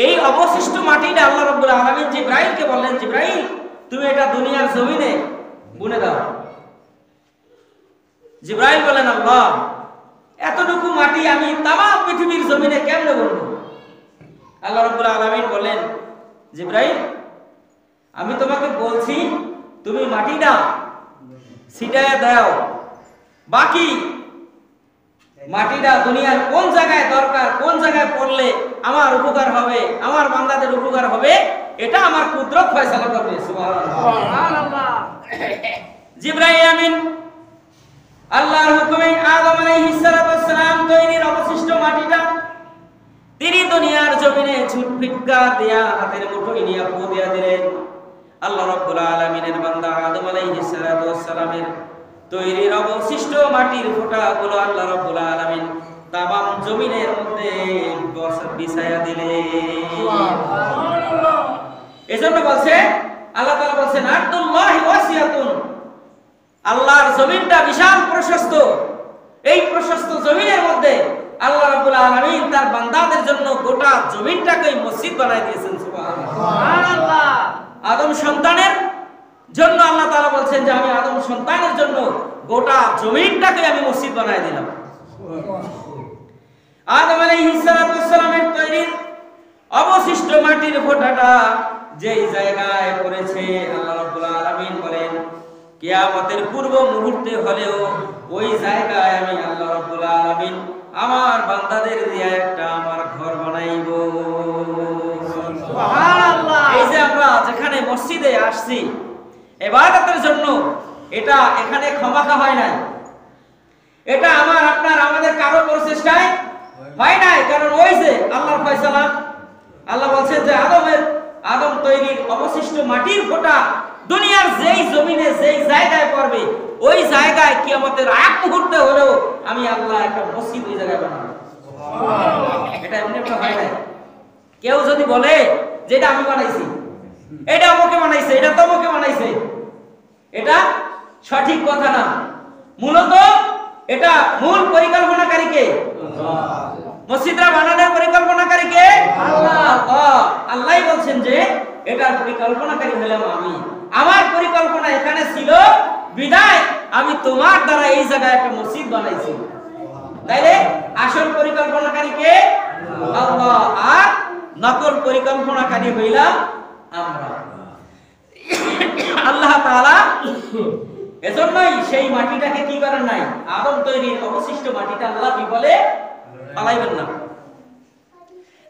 এই অবশিষ্ট মাটিটা আল্লাহ রাব্বুল আলামিন জিবরাইলকে বললেন, জিবরাইল তুমি এটা দুনিয়ার জমিনে বুনে দাও। জিবরাইল বলেন, আল্লাহ এতটুকু মাটি আমি তামাম পৃথিবীর জমিনে কেমনে বুনবো? আল্লাহ রাব্বুল আলামিন বলেন, জিবরাইল আমি তোমাকে বলছি তুমি মাটিটা ছিটায়া দাও, বাকি মাটিটা দুনিয়ার কোন জায়গায় দরকার, কোন জায়গায় পড়লে আমার উপকার হবে, আমার বান্দাদের উপকার হবে, এটা আমার কুদরত ফয়সালা করবে। সুবহানাল্লাহ। জিবরাইল আমিন আল্লাহর হুকুমে আদম আলাইহিস সালাতু ওয়াস সালাম তৈরির অবশিষ্ট মাটিটা তিনি দুনিয়ার জমিনে ছুট ফিটকা দিয়া হাতের মুঠোয় নিয়ে ফু দিয়া দিলেন। আল্লাহ রাব্বুল আলামিনের বান্দা আদম আলাইহিস সালাতু ওয়াস সালামের তৈরির অবশিষ্ট মাটির ফোঁটাগুলো আল্লাহ রাব্বুল আলামিন তামাম জমিনের মধ্যে বিছায়া দিলেন। সুবহানাল্লাহ। এজন্য বলছে আল্লাহ তাআলা বলেন আরদুল্লাহি ওয়াসিয়াতুন, আল্লাহর জমিনটা বিশাল প্রশস্ত। এই প্রশস্ত জমিনের মধ্যে আল্লাহ রাব্বুল আলামিন তার বান্দাদের জন্য গোটা জমিনটাকে মসজিদ বানায় দিয়েছেন। সুবহানাল্লাহ। আদম সন্তানের জন্য আল্লাহ তাআলা বলছেন যে আমি আদম সন্তানের জন্য গোটা জমিনটাকে আমি মসজিদ বানায় দিলাম। আদম আলাইহিস সালাতু ওয়াস সালামের তৈরির অবশিষ্ট মাটির ফোঁটাটা যেই জায়গায় পড়েছে আল্লাহ রাব্বুল আলামিন বলেন কিয়ামতের পূর্ব মুহূর্তে হলেও ওই জায়গায় আমি আল্লাহ রাব্বুল আলামিন আমার বান্দাদের দিয়ে একটা আমার ঘর বানাইব। সুবহানাল্লাহ। এই যে আমরা যেখানে মসজিদে আসছি ইবাদতের জন্য, এটা এখানে ক্ষমাখা হয় নাই, এটা আমার আপনার আমাদের কারো প্রচেষ্টায় হয় নাই। কারণ ওই যে আল্লাহর ফয়সালা, আল্লাহ বলছেন যে আদম তৈরির অবশিষ্ট মাটির ফোঁটা দুনিয়ার যেই জমিনে যেই জায়গায় পড়বে ওই জায়গায় কিয়ামতের আগ মুহূর্তে হলেও আমি আল্লাহ একটা মসজিদ ওই জায়গায় বানাবো। এটা এমনি একটা হয় নাই। কেউ যদি বলে যে এটা আমি বানাইছি, এটা আমাকে বানাইছে, এটা তোমাকে বানাইছে, এটা সঠিক কথা না। মূলত এটা মূল পরিকল্পনাকারী কে? মসজিদরা বানানোর পরিকল্পনাকারী কে? আল্লাহ। আল্লাহই বলছেন যে এটার পরিকল্পনাকারী হলাম আমি। আমার পরিকল্পনা এখানে ছিল বিদায় আমি তোমার দ্বারা এই জায়গায় একটা মসজিদ বানাইছি। তাইলে আসল পরিকল্পনাকারী কে? আল্লাহ। আর নকল পরিকল্পনাকারী হইলাম আমরা। আল্লাহ তাআলা এজন্যই সেই মাটিটাকে কি করেন নাই, আদম তৈরির অবশিষ্ট মাটিটা আল্লাহ কি বলে পালাইবেন না।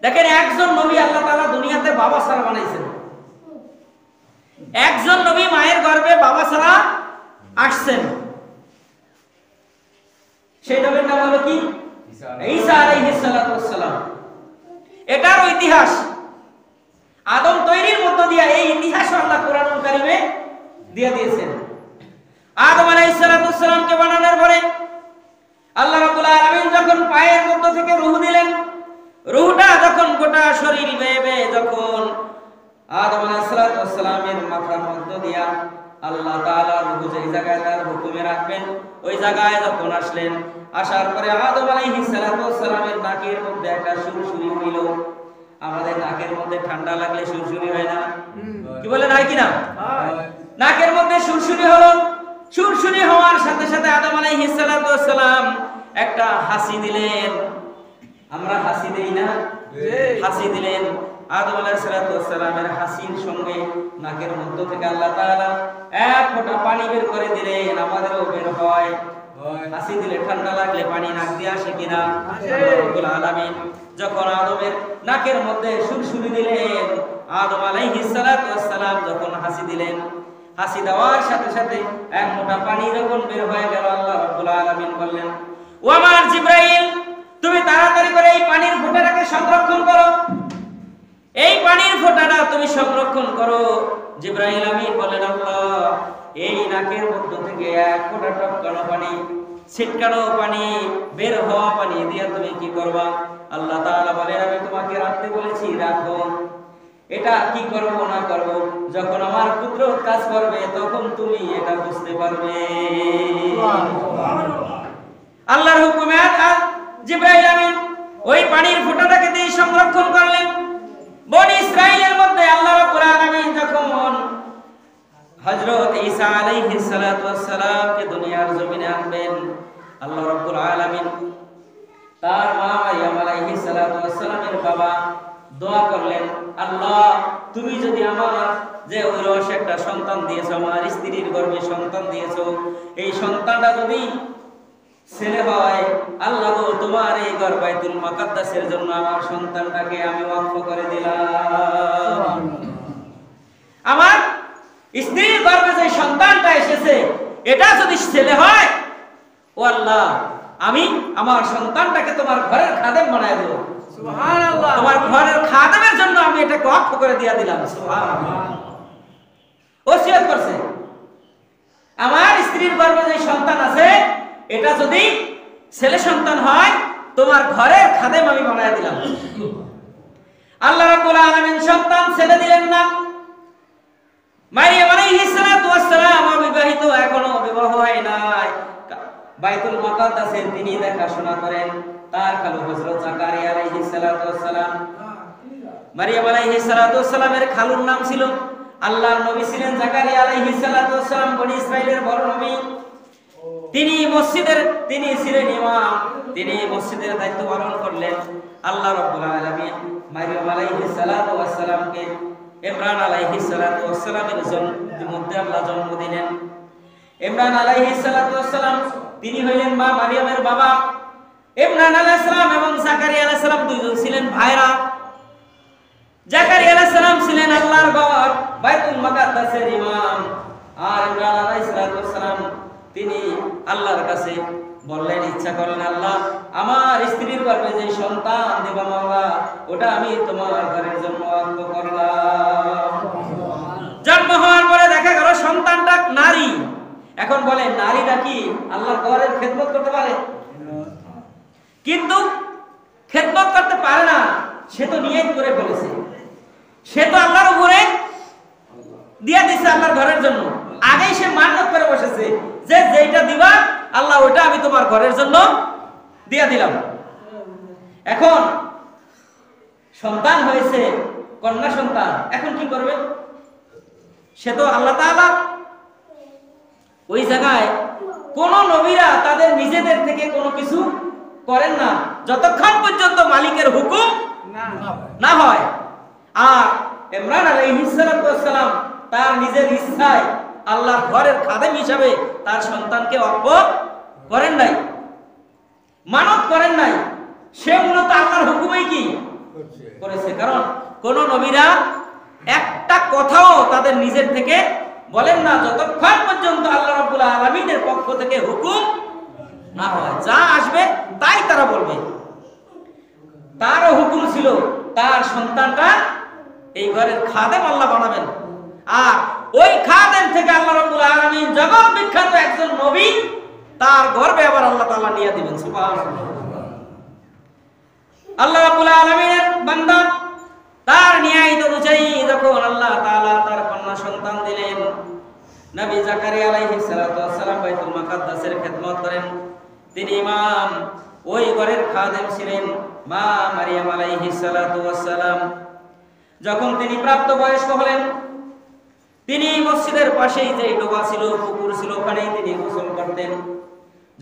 দেখেন একজন নবী আল্লাহ তাআলা দুনিয়াতে বাবা ছাড়া বানাইছেন। একজন নবী মায়ের গর্ভে বাবা ছাড়া আসছেন। সেই নবীর নাম হলো কি? ঈসা আলাইহিস সালাতু ওয়াস সালাম। এটার ইতিহাস আদম তৈরির মধ্য দিয়ে এই ইতিহাস আল্লাহ কোরআনুল কারীমে দিয়ে দিয়েছেন। আদম আলাইহিস সালাতু ওয়াস সালামকে বানানোর পরে আল্লাহ রাব্বুল আলামিন যখন পায়ের মধ্য থেকে রূহ দিলেন, রূহটা যখন গোটা শরীর বেয়ে বেয়ে যখন আদম আলাইহিস সালাতু ওয়াস সালামের মাথার মধ্য দিয়া আল্লাহ তাআলা রূহ যেই জায়গায় তার হুকুমে রাখবেন ওই জায়গায় যখন আসলেন, আসার পরে আদম আলাইহিস সালাতু ওয়াস সালামের নাকের মধ্যে একটা সুরসুরি হইল। আমাদের নাকের মধ্যে ঠান্ডা লাগলে সুরসুরি হয় না? কি বলেন হয় কিনা? নাকের মধ্যে সুরসুরি হলো। সুরসুরি হওয়ার সাথে সাথে আদম আলাইহিস সালাতু ওয়াস সালাম একটা হাসি দিলেন। আমরা হাসি দেই না? হাসি দিলেন। আদম আলাইহিস সালাতু ওয়াস সালামের হাসির সঙ্গে নাকের মধ্য থেকে আল্লাহ তাআলা এক ফোঁটা পানি বের করে দিলেন। আমাদেরও বের হয়। হাসি দিলে ঠান্ডা লাগলে পানি নাক দিয়ে আসে কিনা? রব্বুল আলামিন যখন আদমের নাকের মধ্যে সুরসুরি দিলেন, আদম আলাইহিস সালাতু ওয়াস সালাম যখন হাসি দিলেন, হাসি দেওয়ার সাথে সাথে এক ফোঁটা পানি যখন বের হয়ে গেল, আল্লাহ রাব্বুল আলামিন বললেন, ও আমার জিবরাইল তুমি তাড়াতাড়ি করে এই পানির ফোঁটাটাকে সংরক্ষণ করো, এই পানির ফোঁটাটা তুমি সংরক্ষণ করো। জিবরাইল আমিন বললেন, আল্লাহ এই নাকের মধ্য থেকে এক ফোঁটা টপকানো পানি, ছিটকানো পানি, বের হওয়া পানি দিয়ে তুমি কি করবা? আল্লাহ তাআলা বলেন, আমি তোমাকে রাখতে বলেছি, রাখো। এটা কি করব না করব যখন আমার কুদরত কাজ করবে তখন তুমি এটা বুঝতে পারবে। আল্লাহর হুকুমে জিবরাইল আমিন ওই পানির ফোঁটাটাকে দিয়ে সংরক্ষণ করলেন। হযরত ঈসা আলাইহিস সালাতু ওয়াস সালামকে দুনিয়ার জমিনে আনবেন, আল্লাহ রাব্বুল আলামিন তার মা মারিয়াম আলাইহিস সালাতু ওয়াস সালামের বাবা দোয়া করলেন, আল্লাহ তুমি যদি আমার যে ঐরস একটা সন্তান দিয়েছো, আমার স্ত্রীর গর্ভে সন্তান দিয়েছো, এই সন্তানটা যদি ছেলে হয়, আল্লাহ গো তোমার এই ঘর বাইতুল মুকাদ্দাসের জন্য আমার সন্তানটাকে আমি ওয়াকফ করে দিলাম। আমার স্ত্রীর গর্ভে যে সন্তানটা এসেছে এটা যদি ছেলে হয়, ও আল্লাহ আমি আমার সন্তানটাকে তোমার ঘরের খাদেম বানায় দেব। সুবহানাল্লাহ, তোমার ঘরের খাদেমের জন্য আমি এটাকে ওয়াকফ করে দিয়ে দিলাম। সুবহানাল্লাহ, ওসিয়ত করছে আমার স্ত্রীর গর্ভে যে সন্তান আছে এটা যদি ছেলে সন্তান হয় তোমার ঘরের খাদেম আমি বানায় দিলাম। আল্লাহ রাব্বুল আলামিন সন্তান ছেলে দিলেন না। মারিয়াম আলাইহিস সালাতু ওয়াস সালাম অবিবাহিত, এখনো বিবাহ হয় নাই। বাইতুল মুকাদ্দাসের তিনি দেখাশোনা করেন তার খালু হযরত জাকারিয়া আলাইহিস সালাতু ওয়াস সালাম। মারিয়াম আলাইহিস সালাতু ওয়াস সালামের খালুর নাম ছিল, আল্লাহর নবী ছিলেন জাকারিয়া আলাইহিস সালাতু ওয়াস সালাম, বনি ইসরাইলের বড় নবী। তিনি ছিলেন ইমাম, তিনি মসজিদের দায়িত্ব পালন করলেন। আল্লাহ রাব্বুল আলামিন মারিয়াম আলাইহিস সালাতু ওয়াস সালামকে ইমরান আলাইহিস সালাতু ওয়াস সালামের মধ্যে আল্লাহ জন্ম দিলেন। ইমরান আলাইহিস সালাতু ওয়াস সালাম তিনি হইলেন মা মারিয়ামের বাবা। ইমরান আলাইহিস সালাম এবং জাকারিয়া আলাইহিস সালাম দুইজন ছিলেন ভাইরা। জাকারিয়া আলাইহিস সালাম ছিলেন আল্লাহর ঘর বাইতুল মুকাদ্দাসের ইমাম, আর ইমরান আলাইহিস সালাম তিনি আল্লাহর কাছে বললেন, ইচ্ছা করলেন, আল্লাহ আমার স্ত্রীর গর্ভে যে সন্তান দেবা মাওলা ওটা আমি তোমার ঘরের জন্য ওয়াকফ করলাম। জন্ম হওয়ার পরে দেখা গেল সন্তানটা নারী। এখন বলে নারীটা কি আল্লাহর ঘরের খেদমত করতে পারে? কিন্তু খেদমত করতে পারে না, সে তো নিয়ত করে ফেলেছে, সে তো আল্লাহর উপরে দিয়া দিয়েছে আল্লাহর ঘরের জন্য। আগেই সে মান্যত করে বসেছে যে যেটা দিবা আল্লাহ ওটা আমি তোমার ঘরের জন্য দিয়া দিলাম। এখন সন্তান হয়েছে, কন্যা সন্তান, এখন কি করবে? সে তো আল্লাহ তাআলা ওই জায়গায় কোন নবীরা তাদের নিজেদের থেকে কোনো কিছু করেন না যতক্ষণ পর্যন্ত মালিকের হুকুম না হয়। আর ইমরান আলাইহিস সালাম তার নিজের ইচ্ছায় আল্লাহর ঘরের খাদেম হিসাবে তার সন্তানকে ওয়াকফ করেন নাই, মানত করেন নাই। সে মূলত আল্লাহর হুকুমেই কি করেছে। কারণ কোন নবীরা একটা কথাও তাদের নিজের থেকে বলেন না যতক্ষণ পর্যন্ত আল্লাহ রাব্বুল আলামিনের পক্ষ থেকে হুকুম না হয়। যা আসবে তাই তারা বলবে। তারও হুকুম ছিল তার সন্তানটা এই ঘরের খাদেম আল্লাহ বানাবেন, আর ওই খাদেম থেকে আল্লাহ রাব্বুল আলামিন জগৎ বিখ্যাত একজন নবী তার গর্ভে আবার আল্লাহ তাআলা নিয়ে দিবেন। সুবহানাল্লাহ। আল্লাহ রাব্বুল আলামিনের বান্দা তার নিয়াত অনুযায়ী যখন আল্লাহ তাআলা তার কন্যা সন্তান দিলেন, নবী জাকারিয়া আলাইহিস সালাতু ওয়াস সালাম বাইতুল মুকাদ্দাসের খেদমত করেন। তিনি ইমাম, ওই ঘরের খাদেম ছিলেন মা মারিয়াম আলাইহিস সালাতু ওয়াস সালাম। যখন তিনি প্রাপ্তবয়স্ক হলেন, তিনি মসজিদের পাশেই যে ডোবা ছিল, পুকুর ছিল, ওখানেই তিনি গোসল করতেন।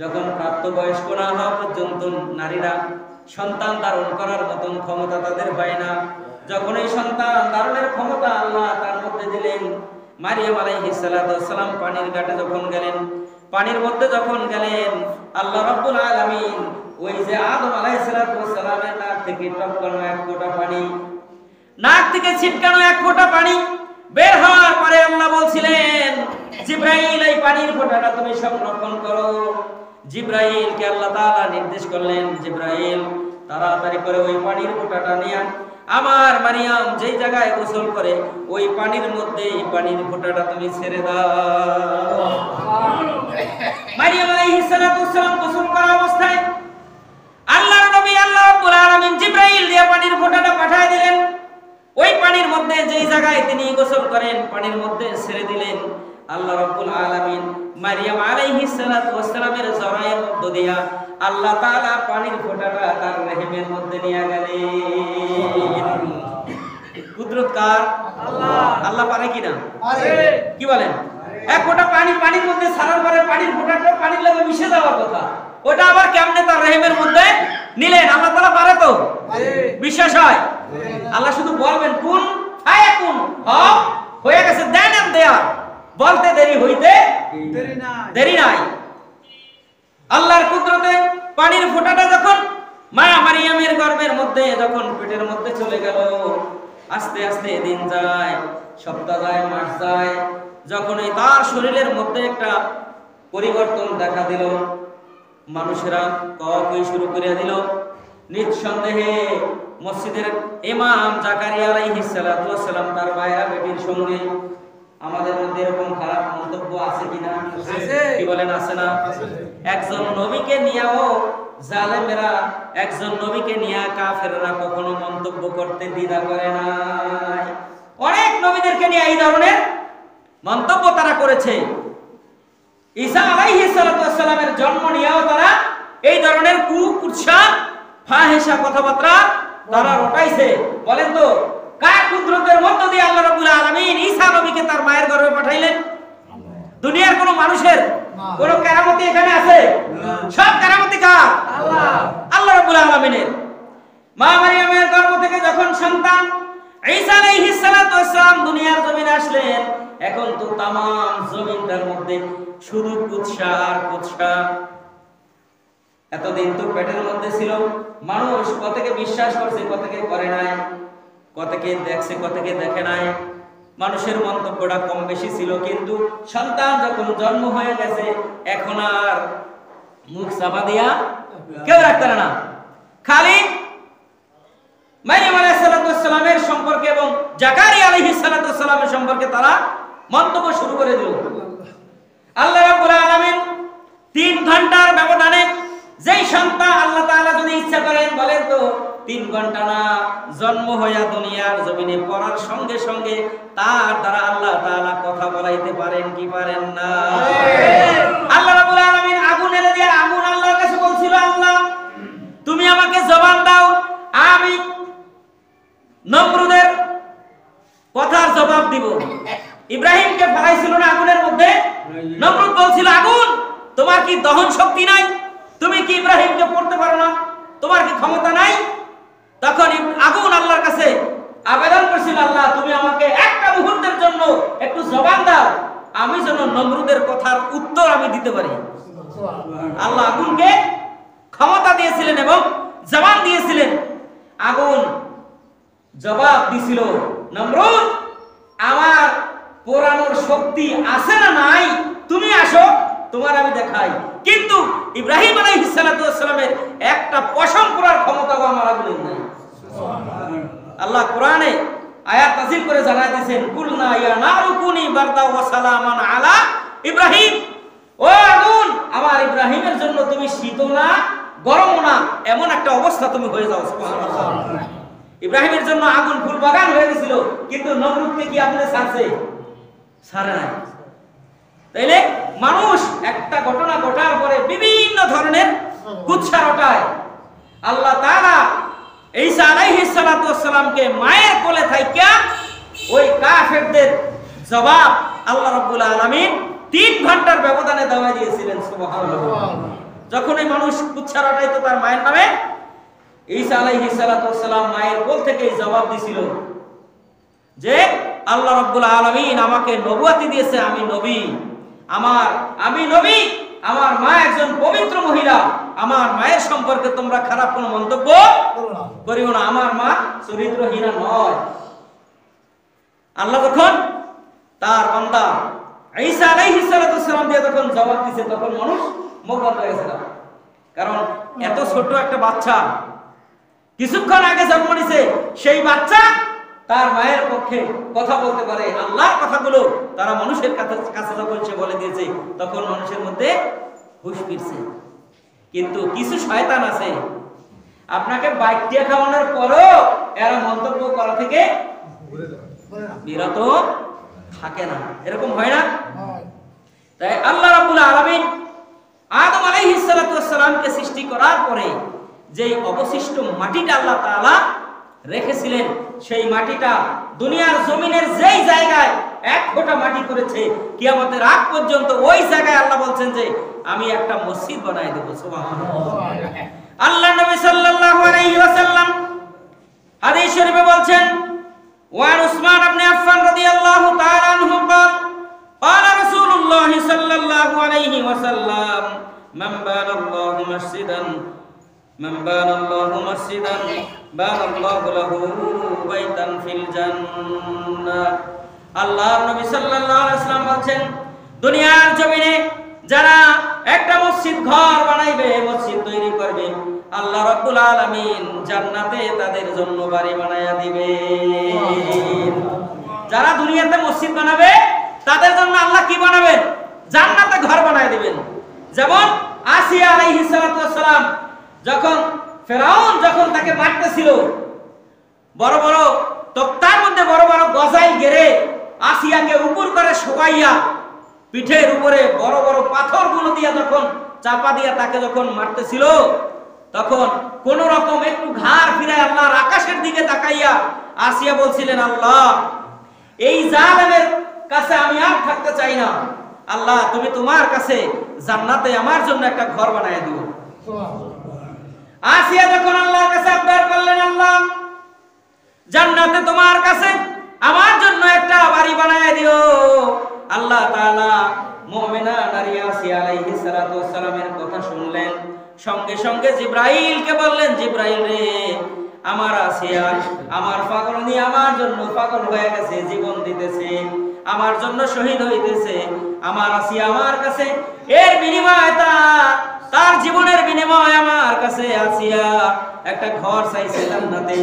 যখন প্রাপ্তবয়স্ক না হওয়া পর্যন্ত নারীরা সন্তান ধারণ করার মতন ক্ষমতা তাদের হয় না। যখন এই সন্তান ধারণের ক্ষমতা আল্লাহ তার মধ্যে দিলেন, মারিয়াম আলাইহিস সালাতু ওয়াস সালাম পানির ঘাটে যখন গেলেন, পানির মধ্যে যখন গেলেন, আল্লাহ রাব্বুল আলামিন ওই যে আদম আলাইহিস সালাতু ওয়াস সালামের নাক থেকে টপকানো এক ফোঁটা পানি, নাক থেকে ছিটকানো এক ফোঁটা পানি বের হওয়ার পরে আল্লাহ বলছিলেন, জিবরাইল এই পানির ফোঁটাটা তুমি সংরক্ষণ করো। জিবরাইলকে আল্লাহ তাআলা নির্দেশ করলেন, জিবরাইল তাড়াতাড়ি করে ওই পানির ফোঁটাটা নিয়ে আমার মারিয়াম যেই জায়গায় গোসল করে ওই পানির মধ্যে এই পানির ফোঁটাটা তুমি ছেড়ে দাও। মারিয়াম আলাইহিস সালাতু ওয়াস সালাম গোসল করা অবস্থায় আল্লাহর নবী আল্লাহ রাব্বুল আলামিন জিবরাইল দিয়ে পানির ফোঁটাটা পাঠিয়ে দিলেন। ওই পানির মধ্যে যেই জায়গায় তিনি গোসল করেন পানির মধ্যে ছেড়ে দিলেন। আল্লাহ রাব্বুল আলামিন মারিয়াম আলাইহিস সালাতু ওয়াস সালামের জরায়ের মধ্য দিয়া আল্লাহ তাআলা পানির ফোঁটাটা তার রহিমের মধ্যে নিয়ে গেলেন। কুদরত কার? আল্লাহ। আল্লাহ পারে কিনা? পারে। কি বলেন? এক ফোঁটা পানি পানির মধ্যে ছাড়ার পরে পানির ফোঁটাটা পানির লগে মিশে যাওয়ার কথা, ওটা আবার কেমনে তার রহিমের মধ্যে নিলেন? আল্লাহ তাআলা পারে তো? বিশ্বাস হয়? আল্লাহ শুধু বলবেন কুন ফায়াকুন, হও, হয়ে গেছে, দেন এন্ড দেয়ার, বলতে দেরি হইতে দেরি নাই। আল্লাহর কুদরতে পানির ফোঁটাটা যখন মা মারিয়ামের গর্ভের মধ্যে, যখন পেটের মধ্যে চলে গেল, আস্তে আস্তে দিন যায়, সপ্তাহ যায়, মাস যায়, যখন এই তার শরীরের মধ্যে একটা পরিবর্তন দেখা দিল, মানুষেরা কওয়া শুরু করে দিল। নিঃসন্দেহে মসজিদের ইমাম জাকারিয়া আলাইহিস সালাতু ওয়াস সালাম তার ভাইরা বেটির সঙ্গে আমাদের মধ্যে এরকম খারাপ মন্তব্য আছে কিনা? কি বলেন, আছে না? একজন নবীকে নিয়েও জালেমেরা, একজন নবীকে নিয়ে কাফেররা কখনো মন্তব্য করতে দ্বিধা করে নাই। অনেক নবীদেরকে নিয়ে এই ধরনের মন্তব্য তারা করেছে। ঈসা আলাইহিস সালাতু ওয়াস সালামের জন্ম নিয়েও তারা এই ধরনের কুৎসা ফাহিশা কথাবার্তা তারা রটাইছে। বলেন তো, কার কুদরতের মধ্য দিয়ে আল্লাহ রাব্বুল আলামিন ঈসা নবীকে তার মায়ের গর্ভে পাঠাইলেন? দুনিয়ার কোন মানুষের কোন কেরামতি এখানে আছে? সব কেরামতি কার? আল্লাহ রাব্বুল আলামিনের। মা মারিয়ামের গর্ভ থেকে যখন সন্তান ঈসা আলাইহিস সালাতু ওয়াস সালাম দুনিয়ার জমিনে আসলেন, এখন তো তাম জমিনটার মধ্যে শুধু কুৎসা আর কুৎসা। এতদিন তো পেটের মধ্যে ছিল, মানুষ কতকে বিশ্বাস করছে, কতকে করে নাই, কতকে দেখছে, কতকে দেখে নাই, মানুষের মন্তব্যটা কম বেশি ছিল। কিন্তু সন্তান যখন জন্ম হয়ে গেছে, এখন আর মুখ চাপা দিয়া কেউ রাখতে না। খালি মারিয়াম আলাইহিস সালাতু ওয়াস সালামের সম্পর্কে এবং জাকারিয়া আলাইহিস সালাতু ওয়াস সালামের সম্পর্কে তারা মন্তব্য শুরু করে দিল। আল্লাহ রাব্বুল আলামিন 3 ঘন্টার ব্যবধানে যেই সন্তান আল্লাহ তাআলা যদি ইচ্ছা করেন, বলেন তো 3 ঘন্টা না, জন্ম হইয়া দুনিয়ার জমিনে পড়ার সঙ্গে সঙ্গে তার দ্বারা আল্লাহ তাআলা কথা বলাইতে পারেন কি পারেন না? আল্লাহ রাব্বুল আলামিন আগুন এনে দিয়ে, আগুন আল্লাহর কাছে বলছিল, আল্লাহ তুমি আমাকে জবান দাও, আমি নমরুদের কথার জবাব দিব। ইব্রাহিমকে ফেলাইছিল না আগুনের মধ্যে? নমরুদ বলছিল, আগুন তোমার কি দহন শক্তি নাই? তুমি কি ইব্রাহিমকে পড়তে পারো না? তোমার কি ক্ষমতা নাই? তখন আগুন আল্লাহর কাছে আবেদন করছিল, আল্লাহ তুমি আমাকে একটা মুহূর্তের জন্য একটু জবান দাও, আমি যেন নমরুদের কথার উত্তর আমি দিতে পারি। আল্লাহ আগুনকে ক্ষমতা দিয়েছিলেন এবং জবান দিয়েছিলেন। আগুন জবাব দিছিল, নমরুদ আমার পোড়ানোর শক্তি আছে না নাই, তুমি আসো, তোমার আমি দেখাই। কিন্তু ইব্রাহিম আলাইহিস সালাতু ওয়াস সালামের একটা পশম পোড়ার ক্ষমতাও আমার আগুনের নাই। আল্লাহ কোরআনে আয়াত নাযিল করে জানাই দিয়েছেন, কুলনা ইয়া নারু কুনি বারদা ওয়া সালামান আলা ইব্রাহিম, ও আগুন আমার ইব্রাহিমের জন্য তুমি শীতও না গরমও না, এমন একটা অবস্থা তুমি হয়ে যাও। সুবহানাল্লাহ। ইব্রাহিমের জন্য আগুন ফুল বাগান হয়ে গেছিল, কিন্তু নমরুদকে কি আপনি ছাড়ছে? ছাড়ে নাই। তাইলে মানুষ একটা ঘটনা ঘটার পরে বিভিন্ন ধরনের কুৎসা রটায়। আল্লাহ তাআলা ঈসা আলাইহিস সালাতু ওয়াস সালামকে মায়ের কোলে থাইকা ওই কাফেরদের জবাব আল্লাহ রাব্বুল আলামিন 3 ঘন্টার ব্যবধানে দেওয়া দিয়েছিলেন। সুবহানাল্লাহ। যখন এই মানুষ কুৎসা রটাইতো তার মায়ের নামে, ঈসা আলাইহিস সালাতু ওয়াস সালাম মায়ের কোল থেকে জবাব দিছিল যে আল্লাহ রাব্বুল আলামিন আমাকে নবুয়তি দিয়েছে, আমি নবী, আমি নবী, আমার মা একজন পবিত্র মহিলা, আমার মায়ের সম্পর্কে তোমরা খারাপ কোনো মন্তব্য করিও না, আমার মা চরিত্রহীনা নয়। আল্লাহ তখন তার বান্দা ঈসা আলাইহিস সালাতু ওয়াস সালাম দিয়ে যখন জবাব দিয়েছে, তখন মানুষ মুখ বন্ধ হয়ে গেছে। কারণ এত ছোট একটা বাচ্চা কিছুক্ষণ আগে জন্ম নিছে, সেই বাচ্চা তার মায়ের পক্ষে কথা বলতে পারে। আল্লাহর কথাগুলো তারা মানুষের কাছে যখন সে বলে দিয়েছে, তখন মানুষের মধ্যে হুঁশ ফিরছে। কিন্তু কিছু শয়তান আছে, আপনাকে বাইকটিয়া খাওয়ানোর পরও এরা মন্তব্য করা থেকে বিরত থাকে না। এরকম হয় না? তাই আল্লাহ রাব্বুল আলামিন আদম আলাইহিস সালাতু ওয়াস সালামকে সৃষ্টি করার পরে যেই অবশিষ্ট মাটিটা আল্লাহ তাআলা রেখেছিলেন, সেই মাটিটা দুনিয়ার জমিনের যেই জায়গায় এক ফোঁটা মাটি করেছে, কিয়ামতের আগ পর্যন্ত ওই জায়গায় আল্লাহ বলছেন যে আমি একটা মসজিদ বানাই দেব। সুবহানাল্লাহ। আল্লাহ নবী সাল্লাল্লাহু আলাইহি ওয়াসাল্লাম হাদিস শরীফে বলছেন, ওয়ান উসমান ইবনে আফফান রাদিয়াল্লাহু তাআলা আনহু قال قال رسول الله صلى الله عليه وسلم من بنى الله مسجدا بنى الله له بيتا في الجنة। আল্লাহর নবী সাল্লাল্লাহু আলাইহি ওয়াসাল্লাম বলেন, দুনিয়ার জমিনে যারা একটা মসজিদ ঘর বানাইবে, মসজিদ তৈরি করবে, আল্লাহ রাব্বুল আলামিন জান্নাতে তাদের জন্য বাড়ি বানায়া দিবেন। যারা দুনিয়াতে মসজিদ বানাবে তাদের জন্য আল্লাহ কি বানাবেন? জান্নাতে ঘর বানায় দিবেন। যেমন আসিয়া আলাইহিস সালাতু ওয়াস সালাম যখন ফেরাউন যখন তাকে মারতেছিল, বড় বড় তক্তার মধ্যে বড় বড় গজাইল গেরে আসিয়াকে উপর করে শোয়াইয়া পিঠের উপরে বড় বড় পাথরগুলো দিয়া যখন চাপা দিয়া তাকে যখন মারতেছিল, তখন কোন রকম একটু ঘাড় ফিরায় আল্লাহর আকাশের দিকে তাকাইয়া আসিয়া বলছিলেন, আল্লাহ এই জালেমের কাছে আমি আর থাকতে চাই না, আল্লাহ তুমি তোমার কাছে জান্নাতে আমার জন্য একটা ঘর বানায় দিও। আসিয়া যখন আল্লাহর কাছে আবদার করলেন, আল্লাহ জান্নাতে তোমার কাছে আমার জন্য একটা বাড়ি বানায় দিও, আল্লাহ তাআলা মুমিনা নারী আসিয়া আলাইহিস সালাতু ওয়াস সালামের কথা শুনলেন। সঙ্গে সঙ্গে জিবরাইলকে বললেন, জিবরাইল রে, আমার আসিয়া আমার পাগল নিয়ে আমার জন্য পাগল হয়ে গেছে, জীবন দিতেছে, আমার জন্য শহীদ হইতেছে। আমার আসিয়া আমার কাছে এর বিনিময়ে তার জীবনের বিনিময়ে আমার কাছে আসিয়া একটা ঘর চাইছে জান্নাতে।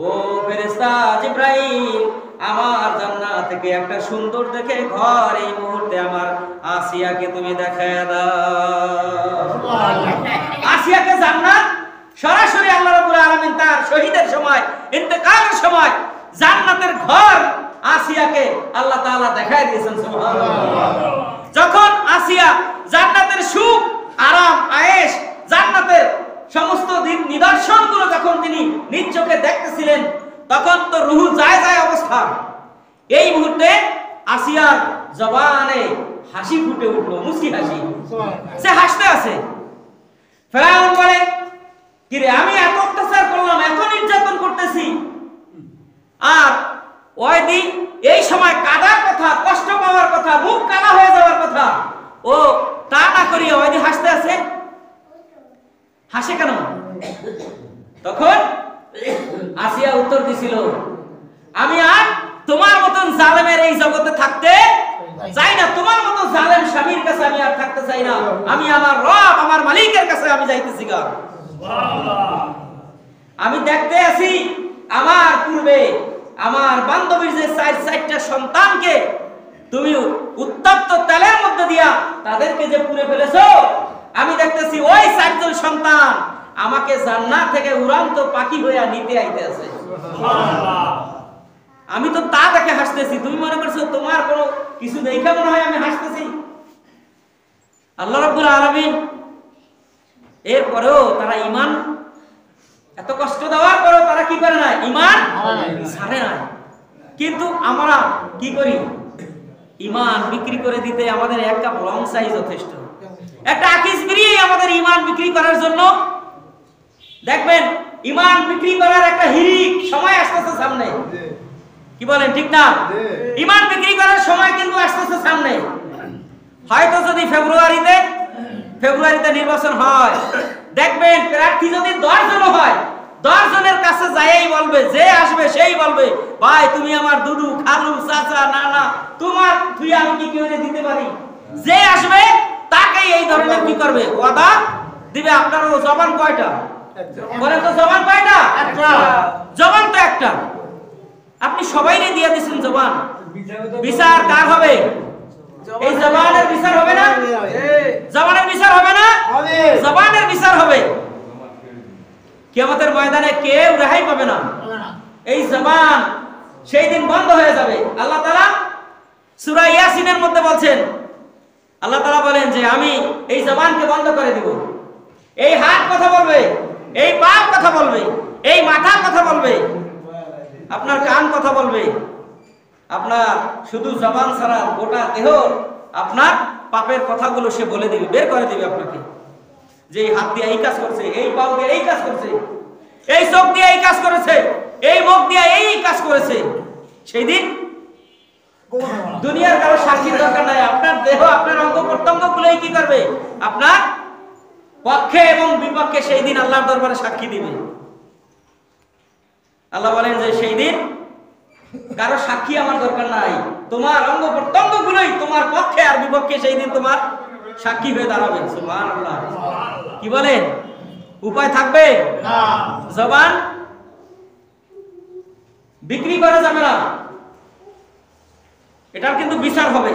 ও ফেরেশতা জিবরাইল, আমার জান্নাত থেকে একটা সুন্দর দেখে ঘর এই মুহূর্তে আমার আসিয়াকে তুমি দেখায় দাও। আসিয়াকে জান্নাত সরাসরি আল্লাহ রাব্বুল আলামিন তার শহীদের সময়, ইন্তেকালের সময় জান্নাতের ঘর আসিয়াকে আল্লাহ তাআলা দেখায় দিয়েছেন। সুবহানাল্লাহ। যখন আসিয়া জান্নাতের সুখ, আরাম, আয়েশ, জান্নাতের সমস্ত নিদর্শনগুলো যখন তিনি নিজ চোখে দেখতেছিলেন, তখন তো রূহ যায় যায় অবস্থা। এই মুহূর্তে আসিয়ার জবানে হাসি ফুটে উঠলো, মুস্কি হাসি, সে হাসতে আছে। ফেরাউন বলে, কি রে, আমি এত অত্যাচার করলাম, এত নির্যাতন করতেছি, আর ওই দিন এই সময় কাদার কথা, কষ্ট পাওয়ার কথা, মুখ কালা হয়ে যাওয়ার কথা, ও তা না করিয়া ওই দিন হাসতে আছে। হাসে কেন? তখন আসিয়া উত্তর দিছিল, আমি আর তোমার মতন জালেমের এই জগতে থাকতে চাই না, তোমার মতো জালেম স্বামীর কাছে আমি আর থাকতে চাই না, আমি আমার রব, আমার মালিকের কাছে আমি যাইতেছি গা। আমি দেখতে আছি আমার পূর্বে আমার বান্ধবীর যে চারটা সন্তানকে তুমি উত্তপ্ত তেলের মধ্যে দিয়া তাদেরকে যে পুড়ে ফেলেছো, আমি দেখতেছি ওই চারজন সন্তান আমাকে জান্নাত থেকে উড়ান্ত পাখি হইয়া নিতে আইতে আছে। আমি তো তা দেখে হাসতেছি, তুমি মনে করছো তোমার কোনো কিছু দেখে মনে হয় আমি হাসতেছি? আল্লাহ রাব্বুল আলামিন এরপরেও তারা ঈমান, এত কষ্ট দেওয়ার পরেও তারা কি করে না, ঈমান ছাড়ে না। কিন্তু আমরা কি করি, ঈমান বিক্রি করে দিতে আমাদের এক কাপ রং চাই যথেষ্ট। একটা আকিস বিড়ি আমাদের ঈমান বিক্রি করার জন্য, দেখবেন ঈমান বিক্রি করার একটা হিরিক সময় আসতেছে সামনে, কি বলেন ঠিক না? ঈমান বিক্রি করার সময় কিন্তু আসতেছে সামনে। হয়তো যদি ফেব্রুয়ারিতে নির্বাচন হয়, দেখবেন প্রার্থী যদি 10 জন হয়, 10 জনের কাছে যাইই বলবে, যে আসবে সেই বলবে, ভাই তুমি আমার দুদু, খালু, চাচা, নানা, তোমার তুই আমি কি করে দিতে পারি। যে আসবে তাকেই এই ধরনের কি করবে, ওয়াদা দিবে। আপনার জবান কয়টা বলেন তো? জবান কয়টা? একটা। জবান তো একটা, আপনি সবাইকে দিয়ে দিয়েছেন জবান। বিচার কার হবে? এই জবানের বিচার হবে না? জবানের বিচার হবে না? জবানের বিচার হবে। কিয়ামতের ময়দানে কেউ রেহাই পাবে না। এই জবান সেই দিন বন্ধ হয়ে যাবে। আল্লাহ তাআলা সূরা ইয়াসিনের মধ্যে বলছেন, আল্লাহ তাআলা বলেন যে আমি এই জবানকে বন্ধ করে দিব। এই হাত কথা বলবে, এই পা কথা বলবে, এই মাথা কথা বলবে, আপনার কান কথা বলবে, আপনার শুধু জবান ছাড়া গোটা দেহ আপনার পাপের কথাগুলো সে বলে দিবে, বের করে দিবে আপনাকে, যে এই হাত দিয়ে এই কাজ করছে, এই পাও দিয়ে এই কাজ করছে, এই চোখ দিয়ে এই কাজ করেছে, এই মুখ দিয়ে এই কাজ করেছে। সেই দিন দুনিয়ার কারো সাক্ষীর দরকার নাই, আপনার দেহ আপনার অঙ্গ প্রত্যঙ্গ গুলোই কি করবে, আপনার পক্ষে এবং বিপক্ষে সেই দিন আল্লাহর দরবারে সাক্ষী দিবে। আল্লাহ বলেন যে সেই দিন কারো সাক্ষী আমার দরকার নাই, তোমার অঙ্গ প্রত্যঙ্গ গুলোই তোমার পক্ষে আর বিপক্ষে সেই দিন তোমার সাক্ষী হয়ে দাঁড়াবে। সুবহানাল্লাহ। কি বলেন, উপায় থাকবে না, জবান বিক্রি করা যাবে না, এটার কিন্তু বিচার হবে।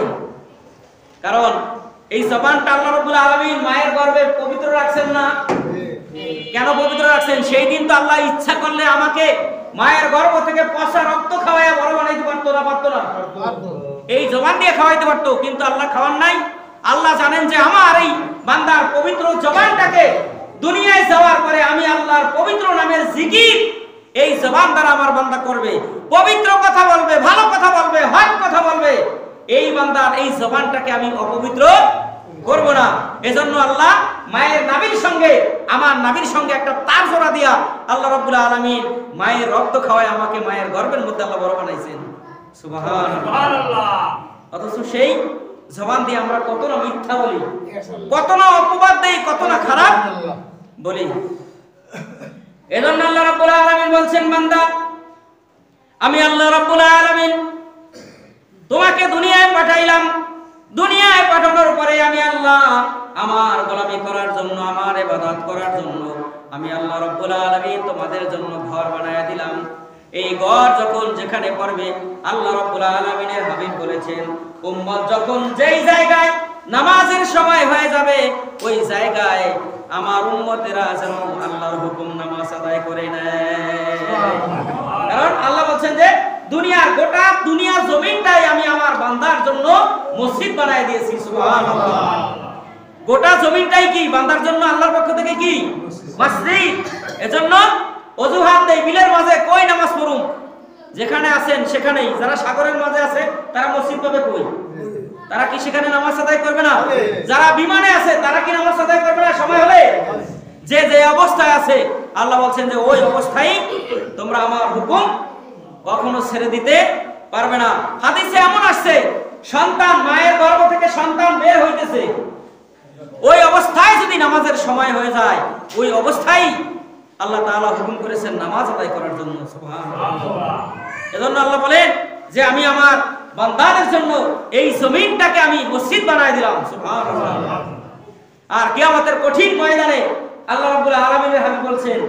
কারণ এই জবানটা আল্লাহ রাব্বুল আলামিন মায়ের গর্ভে পবিত্র রাখছেন না? কেন পবিত্র রাখছেন? সেই দিন তো আল্লাহ ইচ্ছা করলে আমাকে মায়ের গর্ভ থেকে পচা রক্ত খাওয়াইয়া বড় বানাইতে পারতো না? পারতো না? এই জবান দিয়ে খাওয়াইতে পারতো, কিন্তু আল্লাহ খাওয়ান নাই। আল্লাহ জানেন যে আমার এই বান্দার পবিত্র জবানটাকে দুনিয়ায় যাওয়ার পরে আমি আল্লাহর পবিত্র নামের জিকির এই জবান দ্বারা আমার বান্দা করবে, পবিত্র কথা বলবে, ভালো কথা বলবে, হক কথা বলবে। এই বান্দার এই জবানটাকে আমি অপবিত্র করব না। এজন্য আল্লাহ মায়ের নাভির সঙ্গে আমার নাভির সঙ্গে একটা তার জোড়া দিয়া আল্লাহ রাব্বুল আলামিন মায়ের রক্ত খাওয়ায় আমাকে মায়ের গর্ভের মধ্যে আল্লাহ বড় বানাইছেন। সুবহানাল্লাহ। অথচ সেই জবান দিয়ে আমরা কত না মিথ্যা বলি, কত না অপবাদ দেই, কত না খারাপ বলি। এজন্য আল্লাহ রাব্বুল আলামিন বলছেন, বান্দা আমি আল্লাহ রাব্বুল আলামিন তোমাকে দুনিয়ায় পাঠাইলাম, দুনিয়ায় পাঠানোর পরে আমি আল্লাহ আমার গোলামি করার জন্য, আমার ইবাদত করার জন্য আমি আল্লাহ রাব্বুল আলামিন তোমাদের জন্য ঘর বানায়া দিলাম। এই ঘর যখন যেখানে পড়বে আল্লাহ রাব্বুল আলামিনের হাবিব বলেছেন, উম্মত যখন যেই জায়গায় নামাজের সময় হয়ে যাবে ওই জায়গায় আমার উম্মতেরা যেন আল্লাহর হুকুম নামাজ আদায় করে নেয়। কারণ আল্লাহ বলছেন যে দুনিয়ার গোটা দুনিয়ার জমিনটাই আমি আমার বান্দার জন্য মসজিদ বানায় দিয়েছি। সুবহানাল্লাহ। গোটা জমিনটাই কি বান্দার জন্য আল্লাহর পক্ষ থেকে কি মসজিদ। এজন্য অজুহাত দেই বিলের মাঝে কই নামাজ পড়ুম, যেখানে আছেন সেখানেই। যারা সাগরের মাঝে আছে তারা মসজিদ পাবে কই? তারা কি সেখানে নামাজ আদায় করবে না? যারা বিমানে আছে তারা কি নামাজ আদায় করবে না সময় হলে? যে যে অবস্থায় আছে আল্লাহ বলছেন যে ওই অবস্থায় তোমরা আমার হুকুম কখনো ছেড়ে দিতে পারবে না। হাদিসে এমন আসছে, সন্তান মায়ের গর্ভ থেকে সন্তান বের হইতেছে, ওই অবস্থায় যদি নামাজের সময় হয়ে যায় ওই অবস্থায় আল্লাহ তাআলা হুকুম করেছেন নামাজ আদায় করার জন্য। সুবহানাল্লাহ। এজন্য আল্লাহ বলেন যে আমি আমার বান্দাদের জন্য এই জমিনটাকে আমি মসজিদ বানায় দিলাম। সুবহানাল্লাহ। আর কিয়ামতের কঠিন ময়দানে আল্লাহ রাব্বুল আলামিনের হাবিব বলছেন,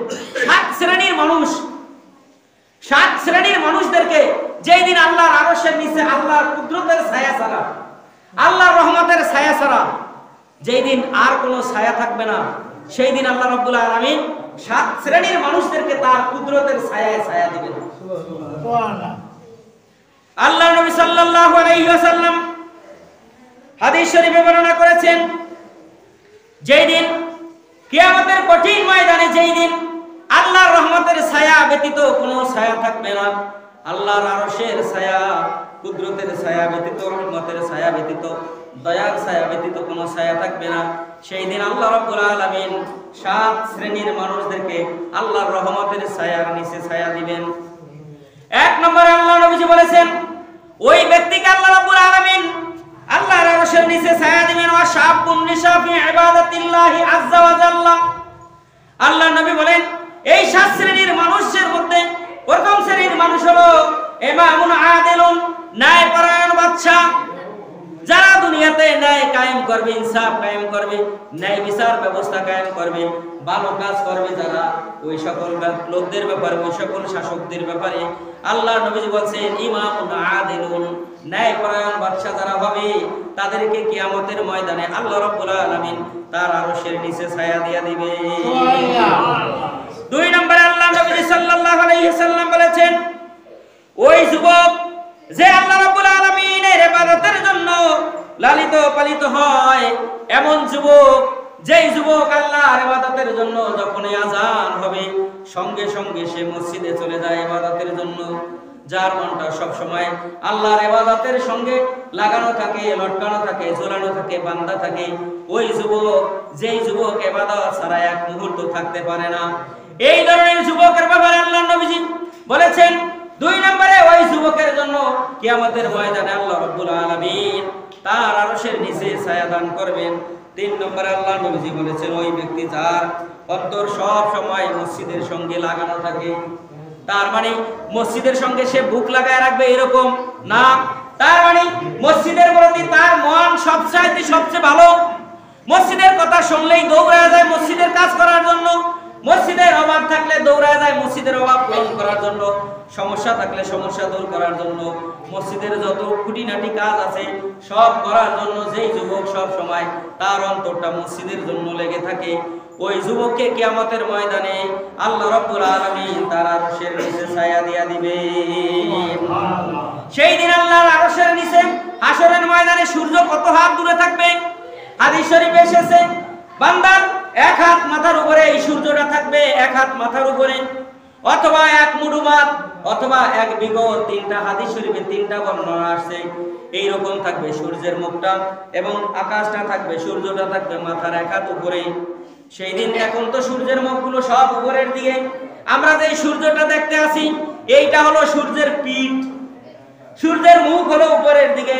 সাত শ্রেণীর মানুষদেরকে যেই দিন আল্লাহর আরশের নিচে আল্লাহর কুদরতের ছায়া ছাড়া, আল্লাহর রহমতের ছায়া ছাড়া যেই দিন আর কোনো ছায়া থাকবে না, সেই দিন আল্লাহ রাব্বুল আলামিন সাত শ্রেণীর মানুষদেরকে তার কুদরতের ছায়ায় ছায়া দিবেন। সুবহানাল্লাহ। আল্লাহর নবী সাল্লাল্লাহু আলাইহি ওয়াসাল্লাম হাদিস শরীফে বর্ণনা করেছেন, যেই দিন কিয়ামতের কঠিন ময়দানে যেই দিন আল্লাহর রহমতের ছায়া ব্যতীত কোনো ছায়া থাকবে না, আল্লাহর আরশের ছায়া, কুদরতের ছায়া ব্যতীত, রহমতের ছায়া ব্যতীত, দয়ার ছায়া ব্যতীত কোনো ছায়া থাকবে না, সেই দিন আল্লাহ রাব্বুল আলামিন সাত শ্রেণীর মানুষদেরকে আল্লাহর রহমতের ছায়ার নিচে ছায়া দিবেন। এক নম্বরে আল্লাহ নবীজি বলেছেন, ওই ব্যক্তিকে আল্লাহ রাব্বুল আলামিন আল্লাহর আরশের নিচে ছায়া দিবেন, ওয়া শাবুন নিশা ফি ইবাদাতিল্লাহি আযজা ওয়া জাল্লা। আল্লাহর নবী বলেন এই সাত শ্রেণীর মানুষের মধ্যে প্রথম শ্রেণীর মানুষ হলো ইমামুন আদিলুন, ন্যায়পরায়ণ বাদশা, যারা দুনিয়াতে ন্যায় কায়েম করবে, ইনসাফ কায়েম করবে, ন্যায় বিচার ব্যবস্থা কায়েম করবে, ভালো কাজ করবে, যারা ওই সকল লোকদের ব্যাপারে, ওই সকল শাসকদের ব্যাপারে আল্লাহর নবী বলছেন ইমামুন আদিলুন, ন্যায়পরায়ণ বাদশা যারা হবে তাদেরকে কিয়ামতের ময়দানে আল্লাহ রাব্বুল আলামিন তার আরশের নিচে ছায়া দিয়ে দিবে। সুবহানাল্লাহ। দুই নম্বরে আল্লাহ নবী সাল্লাল্লাহু আলাইহি সাল্লাম বলেছেন, ওই যুবক যে আল্লাহ রাব্বুল আলামিনের ইবাদতের জন্য লালিত পালিত হয়, এমন যুবক যেই যুবক আল্লাহর ইবাদতের জন্য যখনই আযান হবে সঙ্গে সঙ্গে সে মসজিদে চলে যায় ইবাদতের জন্য, যার মনটা সব সময় আল্লাহর ইবাদতের সঙ্গে লাগানো থাকে, লটকানো থাকে, ঝোলানো থাকে, বাঁধা থাকে, ওই যুবক, যেই যুবক ইবাদত ছাড়া এক মুহূর্ত থাকতে পারে না, এই ধরনের যুবকের ব্যাপারে আল্লাহর নবীজি বলেছেন 2 নম্বরে ওই যুবকের জন্য কিয়ামতের ময়দানে আল্লাহ রাব্বুল আলামিন তার আরশের নিচে ছায়া দান করবেন। 3 নম্বরে আল্লাহর নবীজি বলেছেন ওই ব্যক্তি যার অন্তর সব সময় মসজিদের সঙ্গে লাগানো থাকে। তার মানে মসজিদের সঙ্গে সে বুক লাগায় রাখবে এরকম না, তার মানে মসজিদের প্রতি তার মন সবচেয়ে ভালো, মসজিদের কথা শুনলেই দৌড়ায় যায় মসজিদের কাজ করার জন্য, মসজিদের অভাব থাকলে দৌড়ায় যায় মসজিদের অভাব পূরণ করার জন্য, সমস্যা থাকলে সমস্যা দূর করার জন্য, মসজিদের যত খুঁটিনাটি কাজ আছে সব করার জন্য যেই যুবক সব সময় তার অন্তরটা মসজিদের জন্য লেগে থাকে, ওই যুবককে কিয়ামতের ময়দানে আল্লাহ রাব্বুল আলামিন তার আরশের নিচে ছায়া দিয়া দিবে। সেই দিন আল্লাহর আরশের নিচে হাসরের ময়দানে সূর্য কত হাত দূরে থাকবে? হাদিস শরীফে এসেছে বান্দার 1 হাত মাথার উপরে এই সূর্যটা থাকবে, 1 হাত মাথার উপরে, অথবা 1 মুঠো ভাত, অথবা 1 বিঘত। 3টা হাদিস শরীফে 3টা বর্ণনা আসছে এই রকম থাকবে সূর্যের মুখটা, এবং আকাশটা থাকবে, সূর্যটা থাকবে মাথার 1 হাত উপরে। সেই দিন এখন তো সূর্যের মুখগুলো সব উপরের দিকে, আমরা যে সূর্যটা দেখতে আছি এইটা হলো সূর্যের পিঠ, সূর্যের মুখ হলো উপরের দিকে।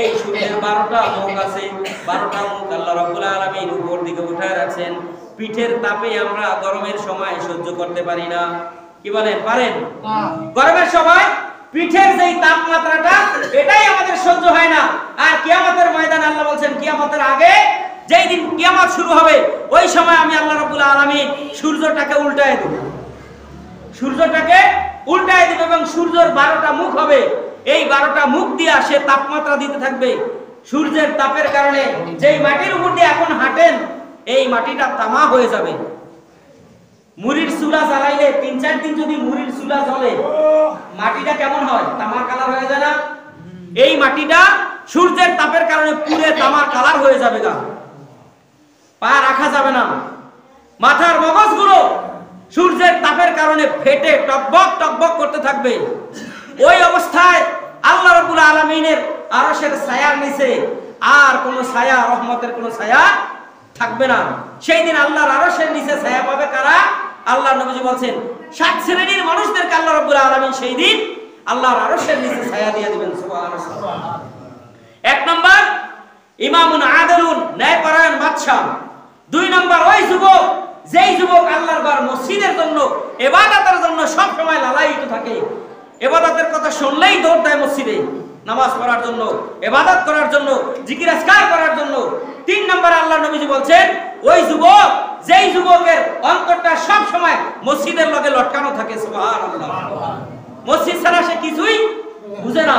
এই সূর্যের 12টা মুখ আছে, 12টা মুখ আল্লাহ রাব্বুল আলামিন উপর দিকে উঠায় রাখছেন। পিঠের তাপে আমরা গরমের সময় সহ্য করতে পারি না, কি বলেন পারেন? গরমের সময় পিঠের যেই তাপমাত্রাটা এটাই আমাদের সহ্য হয় না। আর কিয়ামতের ময়দানে আল্লাহ বলছেন কিয়ামতের আগে যেই দিন কিয়ামত শুরু হবে ওই সময় আমি আল্লাহ রাব্বুল আলামিন সূর্যটাকে উল্টায় দেব, সূর্যটাকে উল্টায় দেব, এবং সূর্যের 12টা মুখ হবে। এই 12টা মুখ দিয়ে সে তাপমাত্রা দিতে থাকবে। সূর্যের তাপের কারণে যেই মাটির উপর দিয়ে এখন হাঁটেন এই মাটিটা তামা হয়ে যাবে। মুড়ির চুলা জ্বালাইলে 3-4 দিন যদি মুড়ির চুলা জ্বলে মাটিটা কেমন হয়? তামার কালার হয়ে যায় না? এই মাটিটা সূর্যের তাপের কারণে পুড়ে তামার কালার হয়ে যাবে, গা পা রাখা যাবে না। মাথার মগজগুলো সূর্যের তাপের কারণে ফেটে টকবক টকবক করতে থাকবে। ওই অবস্থায় আল্লাহ রাব্বুল আলামিনের আরশের ছায়ার নিচে আর কোনো ছায়া, রহমতের কোনো ছায়া থাকবে না। সেই দিন আল্লাহর আরশের নিচে ছায়া পাবে কারা? আল্লাহ নবীজি বলেন 7 শ্রেণীর মানুষদেরকে আল্লাহ রাব্বুল আলামিন সেই দিন আল্লাহর আরশের নিচে ছায়া দিয়ে দিবেন। সুবহানাল্লাহ। 1 নম্বর ইমামুন আদিলুন, ন্যায়পরায়ণ বাদশা। 2 নম্বর ওই যুবক যেই যুবক আল্লাহর ঘর মসজিদের জন্য, ইবাদতের জন্য সব সময় লালায়িত থাকে, ইবাদতের কথা শুনলেই দৌড় দেয় মসজিদে নামাজ পড়ার জন্য, ইবাদত করার জন্য, জিকির আজকার করার জন্য। 3 নম্বরে আল্লাহ নবীজি বলছেন ওই যুবক যেই যুবকের অন্তরটা সব সময় মসজিদের লগে লটকানো থাকে। সুবহানাল্লাহ। মসজিদ ছাড়া সে কিছুই বুঝে না,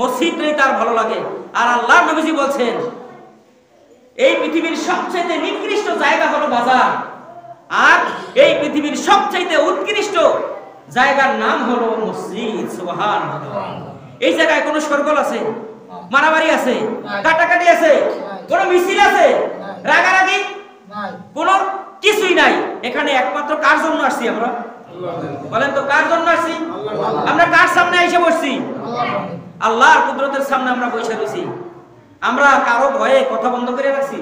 মসজিদটাই তার ভালো লাগে। আর আল্লাহ নবীজি বলছেন এই পৃথিবীর সবচেয়ে নিকৃষ্ট জায়গা হলো বাজার, আর এই পৃথিবীর সবচেয়ে উৎকৃষ্ট জায়গার নাম হলো মসজিদ। সুবহানাল্লাহ। এই জায়গায় কোনো সরগোল আছে? মারামারি আছে? কাটাকাটি আছে? কোনো মিছিল আছে? রাগারাগি কোনো কিছুই নাই। এখানে একমাত্র কার জন্য আসছি আমরা? বলেন তো কার জন্য আসছি? আমরা কার সামনে এসে বসছি? আল্লাহর কুদরতের সামনে আমরা বসে রয়েছি। আমরা কারো ভয়ে কথা বন্ধ করে রাখছি?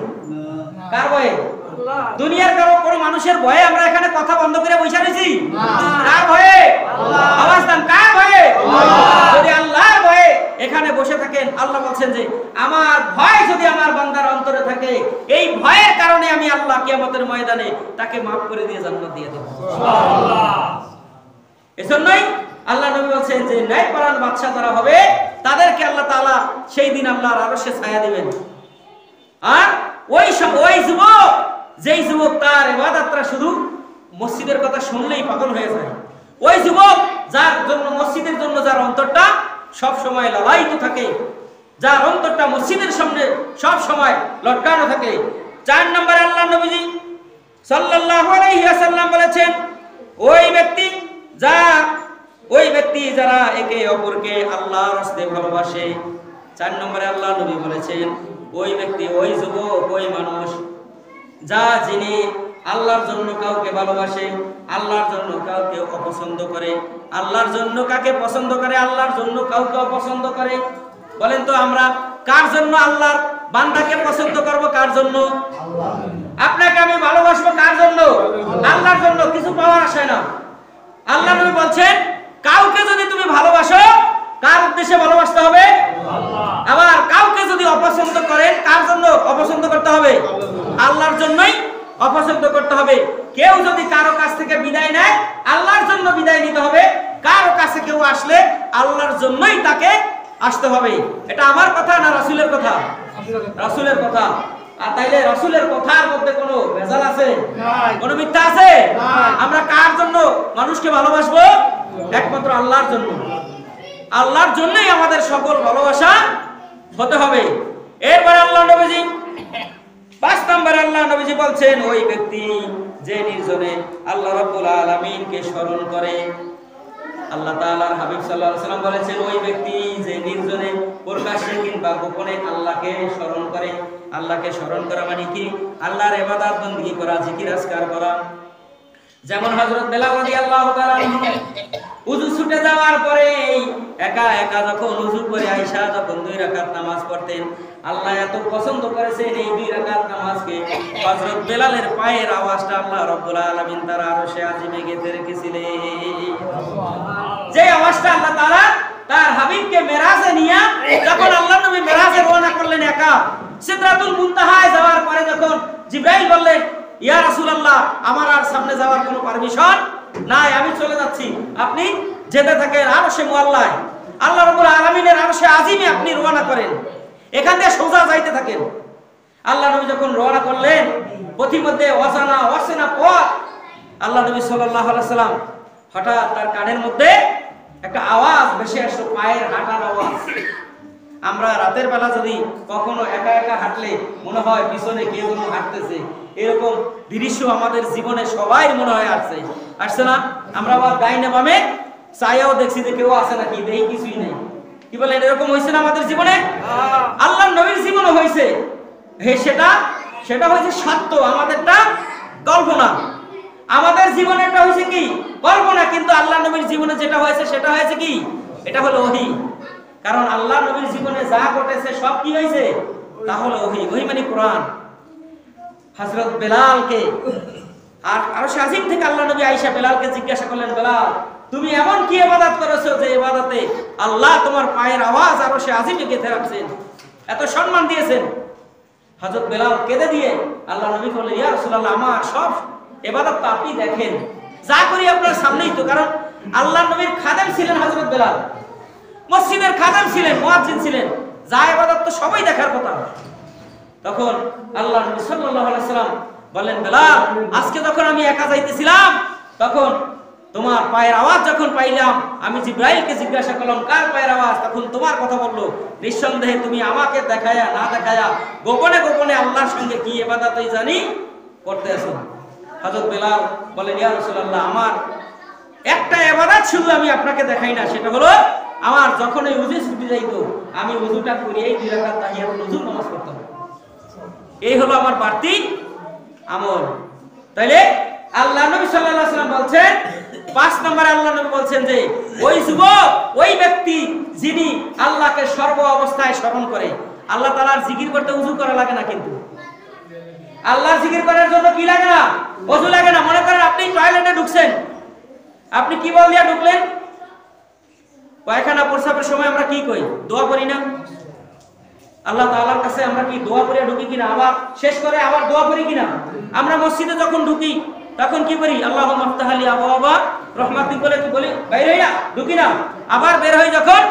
কার ভয়ে? দুনিয়ার কারো কোনো মানুষের ভয়ে আমরা এখানে কথা বন্ধ করে বসে রয়েছি? কার ভয়ে? আওয়াজ দেন, কার ভয়ে? যদি আল্লাহর ভয়ে এখানে বসে থাকেন, আল্লাহ বলছেন যে আমার ভয় যদি আমার বান্দার অন্তরে থাকে, এই ভয়ের কারণে আমি আল্লাহ কিয়ামতের ময়দানে তাকে মাফ করে দিয়ে জান্নাত দিয়ে দেব। সুবহানাল্লাহ। এজন্যই আল্লাহ নবী বলেন যে ন্যায়পরায়ণ বাদশা যারা হবে তাদেরকে আল্লাহ তাআলা সেই দিন আল্লাহর আরশে ছায়া দিবেন। আর ওই যুবক যেই যুবক তার ইবাদতটা শুধু মসজিদের কথা শুনলেই পাগল হয়ে যায়, ওই যুবক যার জন্য মসজিদের জন্য যার অন্তরটা সব সময় লালায়িত থাকে, যার অন্তরটা মসজিদের সামনে সব সময় লটকানো থাকে। 4 নম্বরে আল্লাহ নবীজি সাল্লাল্লাহু আলাইহি ওয়াসাল্লাম বলেছেন ওই ব্যক্তি যারা একে অপরকে আল্লাহর রাস্তায় ভালোবাসে। 4 নম্বরে আল্লাহ নবী বলেছেন ওই ব্যক্তি, ওই যুবক, ওই মানুষ যিনি আল্লাহর জন্য কাউকে ভালোবাসে, আল্লাহর জন্য কাউকে অপছন্দ করে, আল্লাহর জন্য কাকে পছন্দ করে, আল্লাহর জন্য কাউকে অপছন্দ করে? বলেন তো আমরা কার জন্য আল্লাহর বান্দাকে পছন্দ করব? কার জন্য? আপনাকে আমি ভালোবাসবো কার জন্য? আল্লাহর জন্য। কিছু পাওয়ার আশায় না। আল্লাহ নবী বলছেন কাউকে যদি তুমি ভালোবাসো কার উদ্দেশ্যে ভালোবাসতে হবে? আবার কাউকে যদি অপছন্দ করেন কার জন্য অপছন্দ করতে হবে? আল্লাহর জন্যই অপছন্দ করতে হবে। কেউ যদি কারো কাছ থেকে বিদায় নেয় আল্লাহর জন্য বিদায় নিতে হবে। কারো কাছে কেউ আসলে আল্লাহর জন্যই তাকে আসতে হবে। এটা আমার কথা না রাসূলের কথা? রাসূলের কথা। আর তাইলে রাসূলের কথার মধ্যে কোনো ভেজাল আছে? কোনো মিথ্যা আছে? আমরা কার জন্য মানুষকে ভালোবাসবো? একমাত্র আল্লাহর জন্য। আল্লাহর জন্যই আমাদের সকল ভালোবাসা হতে হবে। এরপর আল্লাহ নবীজি 5 নম্বরে আল্লাহ নবীজি বলছেন ওই ব্যক্তি যে নির্জনে আল্লাহ রাব্বুল আলামিনকে স্মরণ করে। আল্লাহ তাআলার হাবিব সাল্লাল্লাহু আলাইহি ওয়াসাল্লাম বলেছেন ওই ব্যক্তি যে নির্জনে প্রকাশ্যে কিংবা গোপনে আল্লাহকে স্মরণ করে। আল্লাহকে স্মরণ করা মানে কি? আল্লাহর ইবাদত বندگی করা, জিকির আজকার করা। যেমন হযরত বেলাল রাদিয়াল্লাহু তাআলা ওযু ছুটে যাওয়ার পরে একা একা যখন ওযু করে আয়েশা যখন 2 রাকাত নামাজ পড়তেন, আল্লাহ এত পছন্দ করেছেন এই 2 রাকাত নামাজকে। হযরত বেলালের পায়ের আওয়াজটা আল্লাহ রাব্বুল আলামিন তার আরশে আজিমে গেঁথে রেখেছিলেন। যে আওয়াজটা আল্লাহ তাআলা তার হাবিবকে মেরাজে নিয়ে যখন আল্লাহ নবী মেরাজে রওনা করলেন একা, সিদরাতুল মুনতাহায় যাওয়ার পরে যখন জিবরাইল বললেন ইয়া রাসূলুল্লাহ আমার আর সামনে যাওয়ার কোনো পারমিশন নাই, আমি চলে যাচ্ছি, আপনি যেতে থাকেন আরশে মুআল্লায়, আল্লাহ রাব্বুল আলামিনের আরশে আজিমে আপনি রওনা করেন, এখান থেকে সোজা যাইতে থাকেন। আল্লাহ নবী যখন রওনা করলেন পথিমধ্যে অচেনা পথ, আল্লাহ নবী সাল্লাল্লাহু আলাইহি সাল্লাম হঠাৎ তার কানের মধ্যে একটা আওয়াজ ভেসে আসলো, পায়ের হাঁটার আওয়াজ। আমরা রাতের বেলা যদি কখনো একা একা হাঁটলে মনে হয় পিছনে কে যেন হাঁটতেছে, এরকম দৃশ্য আমাদের জীবনে সবাই মনে হয় আসছে না? আমরা আবার ডাইনে বামে চাইয়াও দেখছি যে কেউ আছে নাকি, দেখি কিছুই নেই। কি বলেন, এরকম হয়েছে না আমাদের জীবনে? আল্লাহর নবীর জীবনে হয়েছে। সেটা হয়েছে সত্য, আমাদেরটা কল্পনা। আমাদের জীবনেটা হয়েছে কি কল্পনা, কিন্তু আল্লাহ নবীর জীবনে যেটা হয়েছে সেটা হয়েছে কি, এটা হলো ওহী। কারণ আল্লাহ নবীর জীবনে যা ঘটেছে সব কি হয়েছে, তা হলো ওহী। ওহী মানে কোরআন। হযরত বেলালকে আর আরশে আজিম থেকে আল্লাহ নবী আয়েশা বেলালকে জিজ্ঞাসা করলেন, বেলাল তুমি এমন কি ইবাদত করেছো যে ইবাদতে আল্লাহ তোমার পায়ের আওয়াজ আরশে আজিমে গেঁথে রাখছেন, এত সম্মান দিয়েছেন? হযরত বেলাল কেঁদে দিয়ে আল্লাহ নবী বললেন, ইয়া রাসূলুল্লাহ আমার সব ইবাদত তো আপনি দেখেন, যা করি আপনার সামনেই তো। কারণ আল্লাহ নবীর খাদেম ছিলেন হযরত বেলাল, মসজিদের খাদেম ছিলেন, মুয়াজ্জিন ছিলেন, যা ইবাদত তো সবাই দেখার কথা। তখন আল্লাহ নবী সাল্লাল্লাহু আলাইহি সাল্লাম বললেন, বেলাল আজকে যখন আমি একা যাইতেছিলাম তখন তোমার পায়ের আওয়াজ যখন পাইলাম, আমি জিবরাইলকে জিজ্ঞাসা করলাম কার পায়ের আওয়াজ, তখন তোমার কথা বললো। নিঃসন্দেহে তুমি আমাকে দেখায়া না দেখায়া গোপনে গোপনে আল্লাহর সঙ্গে কি ইবাদতই জানি করতে আছো। হযরত বেলাল বলেন, ইয়া রাসূলুল্লাহ আমার একটা ইবাদত শুধু আমি আপনাকে দেখাই না, সেটা হলো আমার যখন এই ওযু ছুটে যাইতো আমি ওযুটা করে এই 2 রাকাত তাহিয়াতুল ওযু নামাজ পড়তাম। এই হলো আমার বাড়তি আমল। তাইলে আল্লাহ নবী সাল্লাল্লাহু আলাইহি ওয়াসাল্লাম বলছেন 5 নম্বরে আল্লাহ নবী বলছেন যে ওই যুবক, ওই ব্যক্তি যিনি আল্লাহকে সর্ব অবস্থায় স্মরণ করে। আল্লাহ তাআলার জিকির করতে ওযু করা লাগে না, কিন্তু আল্লাহর জিকির করার জন্য কি লাগে না, ওযু লাগে না। মনে করেন আপনি টয়লেটে ঢুকছেন, আপনি কি বল দিয়া ঢুকলেন? পায়খানা প্রস্রাবের সময় আমরা কি কই, দোয়া করি না? আল্লাহ তাআলার কাছে আমরা কি দোয়া করে ঢুকি কিনা, আবার শেষ করে আবার দোয়া করি কিনা? আমরা মসজিদে যখন ঢুকি তখন কি করি, আল্লাহুম্মা আফতাহ লি আবওয়াবা রাহমাতিক বলে কি বলি, বাইরে হইয়া ঢুকি না, আবার বের হই যখন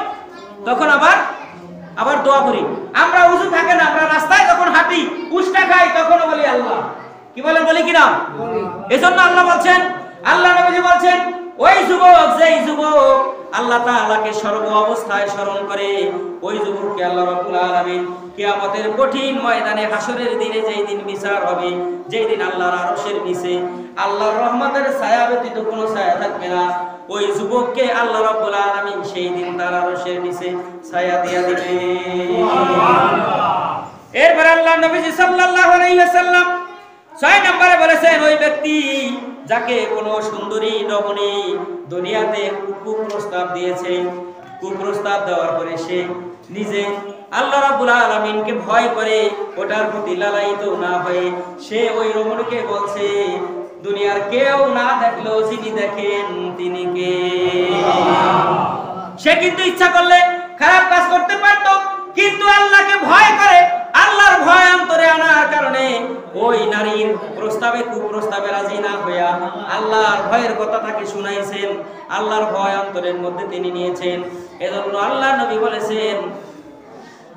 তখন আবার দোয়া করি। আমরা ওযু থাকে না, আমরা রাস্তায় যখন হাঁটি উষ্টা খাই তখনও বলি আল্লাহ, কি বলি কিনা? এজন্য আল্লাহ বলছেন, আল্লাহ নবী বলছেন ওই যুবক, যেই যুবক আল্লাহ তাআলাকে সর্ব অবস্থায় স্মরণ করে, ওই যুবককে আল্লাহ রাব্বুল আলামিন কিয়ামতের কঠিন ময়দানে হাসরের দিনে যেই দিন বিচার হবে, যেই দিন আল্লাহর আরশের নিচে আল্লাহর রহমতের ছায়া ব্যতীত কোনো ছায়া থাকবে না, ওই যুবককে আল্লাহ রাব্বুল আলামিন সেই দিন তার আরশের নিচে ছায়া দিয়া দিবে। সুবহানাল্লাহ। এরপর আল্লাহ নবী সাল্লাল্লাহু আলাইহি ওয়াসাল্লাম 6 নম্বরে বলেছেন ওই ব্যক্তি যাকে কোনো সুন্দরী রমণী দুনিয়াতে কুপ্রস্তাব দিয়েছে, কুপ্রস্তাব দেওয়ার পরে সে নিজে আল্লাহ রাব্বুল আলামিনকে ভয় করে ওটার প্রতি লালায়িত না হয়ে সে ওই রমণীকে বলছে দুনিয়ার কেউ না দেখলেও যিনি দেখেন তিনি কে। সে কিন্তু ইচ্ছা করলে খারাপ কাজ করতে পারত, কিন্তু আল্লাহকে ভয় করে, আল্লাহর ভয় অন্তরে আনার কারণে ওই নারীর প্রস্তাবে কুপ্রস্তাবে রাজি না হইয়া আল্লাহর ভয়ের কথা তাকে শুনাইছেন, আল্লাহর ভয় অন্তরের মধ্যে তিনি নিয়েছেন। এজন্য আল্লাহ নবী বলেছেন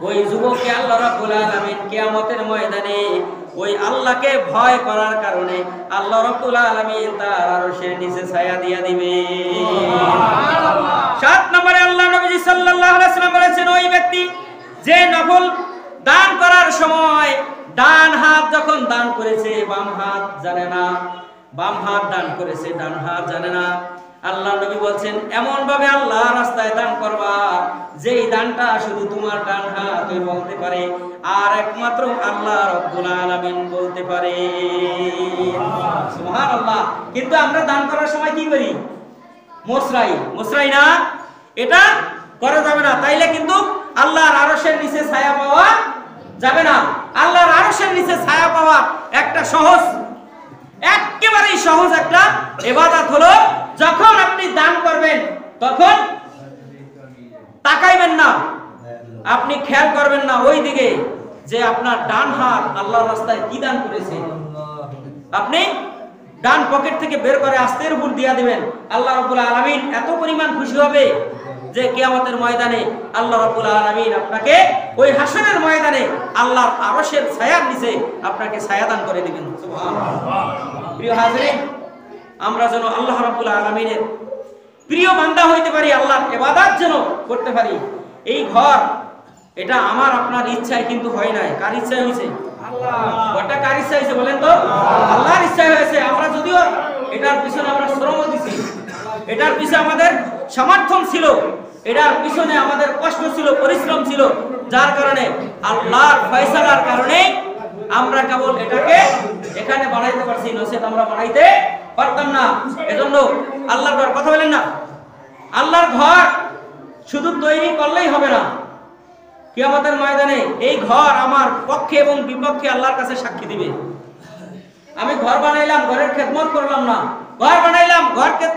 ওই যুবককে আল্লাহ রাব্বুল আলামিন কিয়ামতের ময়দানে ওই আল্লাহকে ভয় করার কারণে আল্লাহ রাব্বুল আলামিন তার আরশের নিচে ছায়া দিয়া দিবে। সুবহানাল্লাহ। 7 নম্বরে আল্লাহ নবী সাল্লাল্লাহু আলাইহি ওয়াসাল্লাম বলেছেন ওই ব্যক্তি যে নফল দান করার সময় ডান হাত যখন দান করেছে বাম হাত জানে না, বাম হাত দান করেছে ডান হাত জানে না। আল্লাহ নবী বলছেন এমন ভাবে আল্লাহ রাস্তায় দান করবা যেই দানটা শুধু তোমার ডান হাত বলতে পারে আর একমাত্র আল্লাহ রাব্বুল আলামিন বলতে পারে। সুবহানাল্লাহ। কিন্তু আমরা দান করার সময় কি করি? মুসরাই না, এটা করা যাবে না। তাইলে কিন্তু আল্লাহর আরশের নিচে ছায়া পাওয়া যাবে না। আল্লাহর আরশের নিচে ছায়া পাওয়া একটা সহজ, একেবারেই সহজ একটা ইবাদত হলো যখন আপনি দান করবেন তখন তাকাইবেন না, আপনি খেয়াল করবেন না ওই দিকে যে আপনার ডান হাত আল্লাহর রাস্তায় কি দান করেছে। আপনি ডান পকেট থেকে বের করে আস্তের উপর দিয়া দিবেন। আল্লাহ রাব্বুল আলামিন এত পরিমাণ খুশি হবে যে কিয়ামতের ময়দানে আল্লাহ রাব্বুল আলামিন আপনাকে ওই হাসরের ময়দানে আল্লাহর আরশের ছায়ার নিচে আপনাকে ছায়া দান করে দিবেন। সুবহানাল্লাহ। প্রিয় হাজিরিন, আমরা যেন আল্লাহ রাব্বুল আলামিনের প্রিয় বান্দা হইতে পারি, আল্লাহর ইবাদত যেন করতে পারি। এই ঘর এটা আমার আপনার ইচ্ছায় কিন্তু হয় নাই। কার ইচ্ছায় হয়েছে? আল্লাহ। ঘরটা কার ইচ্ছায় হয়েছে বলেন তো? আল্লাহর ইচ্ছায় হয়েছে। আমরা যদিও এটার পিছনে আমরা শ্রম দিছি, এটার পিছনে আমাদের সমর্থন ছিল, এটার পিছনে আমাদের কষ্ট ছিল, পরিশ্রম ছিল, যার কারণে আল্লাহর ফয়সালার কারণে আমরা কেবল এটাকে এখানে বানাইতে পারছি, নসিহত আমরা বানাইতে পারতাম না। এজন্য আল্লাহর ঘর, কথা বলেন না, আল্লাহর ঘর শুধু তৈরি করলেই হবে না, কিয়ামতের ময়দানে এই ঘর আমার পক্ষে এবং বিপক্ষে আল্লাহর কাছে সাক্ষী দিবে। আমি ঘর বানাইলাম, ঘরের খেদমত করলাম না, ঘর বানাইলাম, ঘরকে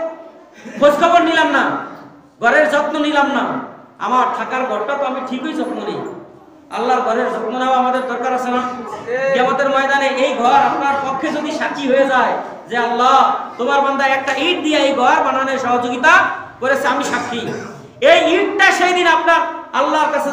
খোঁজ খবর নিলাম না, ঘরের যত্ন নিলাম না, আমার থাকার ঘরটা তো আমি ঠিকই যত্ন নিই। আল্লাহর ঘরের যত্ন নেওয়া আমাদের দরকার আছে না? কিয়ামতের ময়দানে এই ঘর আপনার পক্ষে যদি সাক্ষী হয়ে যায় যে আল্লাহ তোমার বান্দা একটা ইট দিয়ে এই ঘর বানানোর সহযোগিতা করেছে, আমি সাক্ষী, এই ইটটা সেই দিন আপনার আল্লাহর কাছে